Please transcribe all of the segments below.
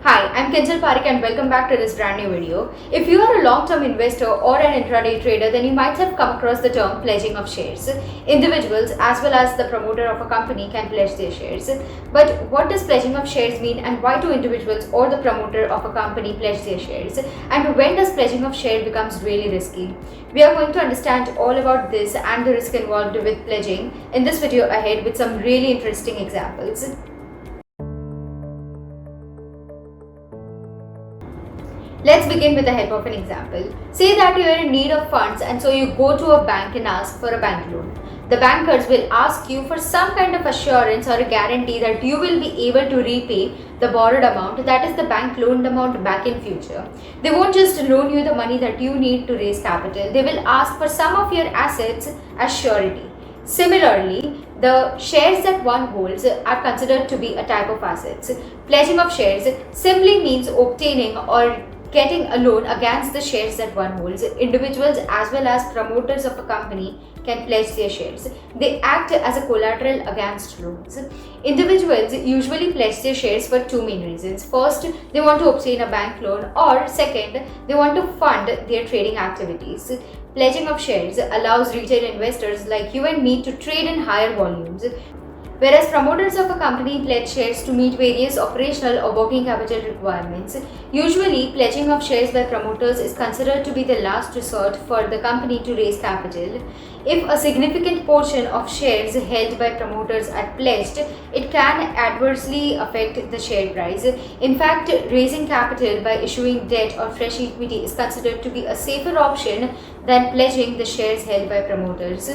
Hi, I'm Kinjal Parik and welcome back to this brand new video. If you are a long-term investor or an intraday trader, then you might have come across the term pledging of shares. Individuals as well as the promoter of a company can pledge their shares. But what does pledging of shares mean, and why do individuals or the promoter of a company pledge their shares? And when does pledging of share becomes really risky? We are going to understand all about this and the risk involved with pledging in this video ahead with some really interesting examples. Let's begin with the help of an example. Say that you are in need of funds and so you go to a bank and ask for a bank loan. The bankers will ask you for some kind of assurance or a guarantee that you will be able to repay the borrowed amount, that is the bank loaned amount, back in future. They won't just loan you the money that you need to raise capital. They will ask for some of your assets as surety. Similarly, the shares that one holds are considered to be a type of assets. Pledging of shares simply means obtaining or getting a loan against the shares that one holds. Individuals as well as promoters of a company can pledge their shares. They act as a collateral against loans. Individuals usually pledge their shares for two main reasons. First, they want to obtain a bank loan, or second, they want to fund their trading activities. Pledging of shares allows retail investors like you and me to trade in higher volumes, whereas promoters of a company pledge shares to meet various operational or working capital requirements. Usually, pledging of shares by promoters is considered to be the last resort for the company to raise capital. If a significant portion of shares held by promoters are pledged, it can adversely affect the share price. In fact, raising capital by issuing debt or fresh equity is considered to be a safer option than pledging the shares held by promoters.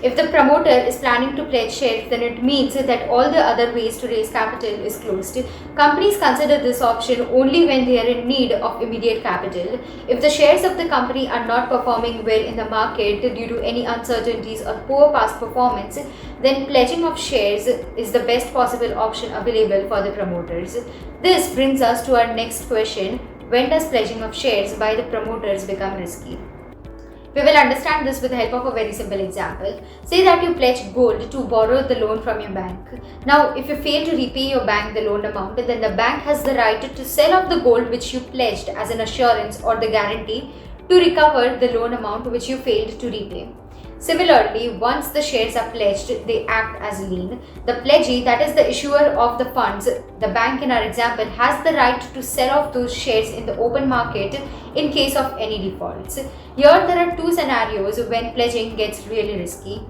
If the promoter is planning to pledge shares, then it means that all the other ways to raise capital is closed. Companies consider this option only when they are in need of immediate capital. If the shares of the company are not performing well in the market due to any uncertainties or poor past performance, then pledging of shares is the best possible option available for the promoters. This brings us to our next question: when does pledging of shares by the promoters become risky? We will understand this with the help of a very simple example. Say that you pledge gold to borrow the loan from your bank. Now, if you fail to repay your bank the loan amount, then the bank has the right to sell off the gold which you pledged as an assurance or the guarantee to recover the loan amount which you failed to repay. Similarly, once the shares are pledged, they act as lien. The pledgee, that is the issuer of the funds, the bank in our example, has the right to sell off those shares in the open market in case of any defaults. Here there are two scenarios when pledging gets really risky.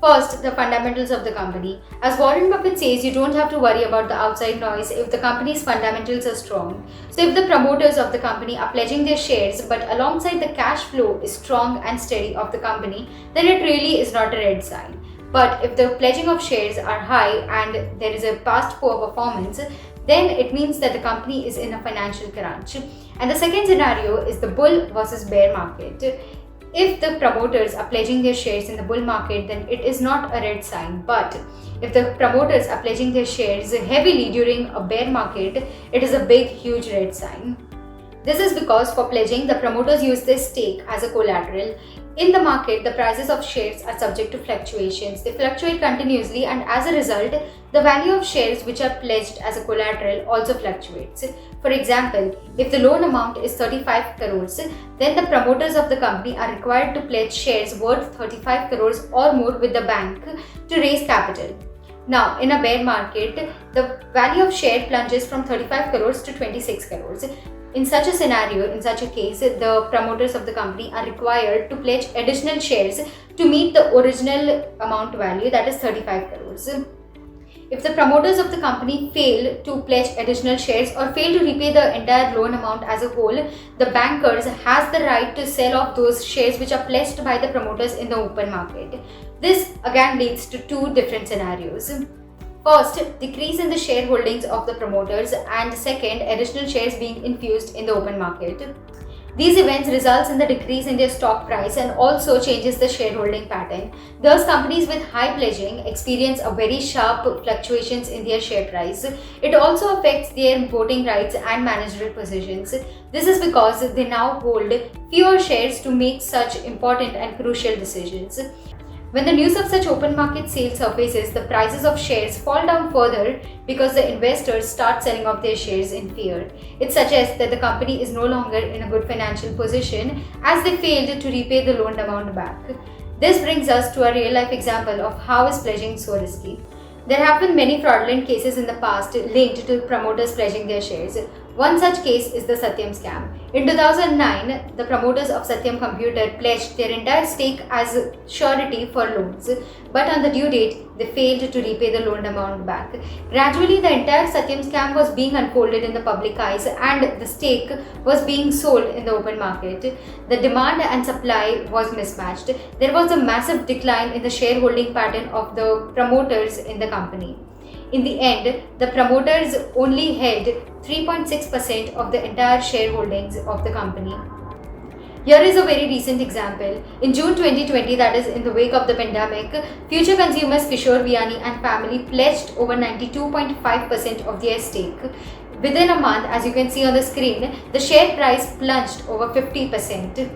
First, the fundamentals of the company. As Warren Buffett says, you don't have to worry about the outside noise if the company's fundamentals are strong. So if the promoters of the company are pledging their shares, but alongside the cash flow is strong and steady of the company, then it really is not a red sign. But if the pledging of shares are high and there is a past poor performance, then it means that the company is in a financial crunch. And the second scenario is the bull versus bear market. If the promoters are pledging their shares in the bull market, then it is not a red sign. But if the promoters are pledging their shares heavily during a bear market, it is a big, huge red sign. This is because for pledging, the promoters use their stake as a collateral. In the market, the prices of shares are subject to fluctuations. They fluctuate continuously, and as a result, the value of shares which are pledged as a collateral also fluctuates. For example, if the loan amount is 35 crores, then the promoters of the company are required to pledge shares worth 35 crores or more with the bank to raise capital. Now, in a bear market, the value of share plunges from 35 crores to 26 crores. In such a scenario, in such a case, the promoters of the company are required to pledge additional shares to meet the original amount value, that is 35 crores. If the promoters of the company fail to pledge additional shares or fail to repay the entire loan amount as a whole, the bankers has the right to sell off those shares which are pledged by the promoters in the open market. This again leads to two different scenarios. First, decrease in the shareholdings of the promoters, and second, additional shares being infused in the open market. These events results in the decrease in their stock price and also changes the shareholding pattern. Thus, companies with high pledging experience a very sharp fluctuations in their share price. It also affects their voting rights and managerial positions. This is because they now hold fewer shares to make such important and crucial decisions. When the news of such open market sale surfaces, the prices of shares fall down further because the investors start selling off their shares in fear. It suggests that the company is no longer in a good financial position as they failed to repay the loaned amount back. This brings us to a real-life example of how is pledging so risky. There have been many fraudulent cases in the past linked to promoters pledging their shares. One such case is the Satyam scam. In 2009, the promoters of Satyam Computer pledged their entire stake as surety for loans, but on the due date, they failed to repay the loaned amount back. Gradually, the entire Satyam scam was being unfolded in the public eyes and the stake was being sold in the open market. The demand and supply was mismatched. There was a massive decline in the shareholding pattern of the promoters in the company. In the end, the promoters only held 3.6% of the entire shareholdings of the company. Here is a very recent example. In June 2020, that is in the wake of the pandemic, future consumers Kishore Vianney and family pledged over 92.5% of their stake. Within a month, as you can see on the screen, the share price plunged over 50%.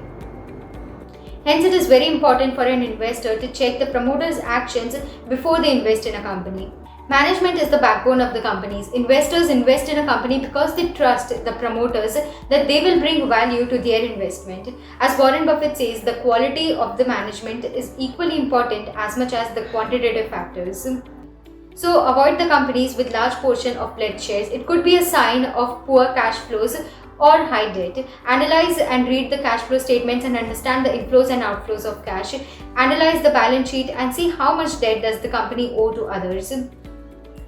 Hence, it is very important for an investor to check the promoter's actions before they invest in a company. Management is the backbone of the companies. Investors invest in a company because they trust the promoters that they will bring value to their investment. As Warren Buffett says, the quality of the management is equally important as much as the quantitative factors. So avoid the companies with large portion of pledged shares. It could be a sign of poor cash flows or high debt. Analyze and read the cash flow statements and understand the inflows and outflows of cash. Analyze the balance sheet and see how much debt does the company owe to others.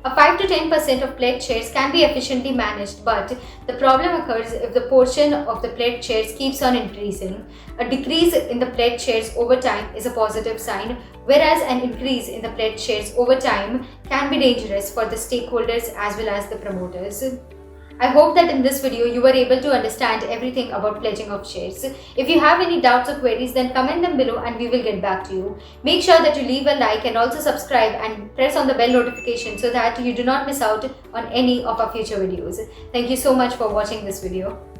A 5 to 10% of pledged shares can be efficiently managed, but the problem occurs if the portion of the pledged shares keeps on increasing. A decrease in the pledged shares over time is a positive sign, whereas an increase in the pledged shares over time can be dangerous for the stakeholders as well as the promoters. I hope that in this video you were able to understand everything about pledging of shares. If you have any doubts or queries, then comment them below and we will get back to you. Make sure that you leave a like and also subscribe and press on the bell notification so that you do not miss out on any of our future videos. Thank you so much for watching this video.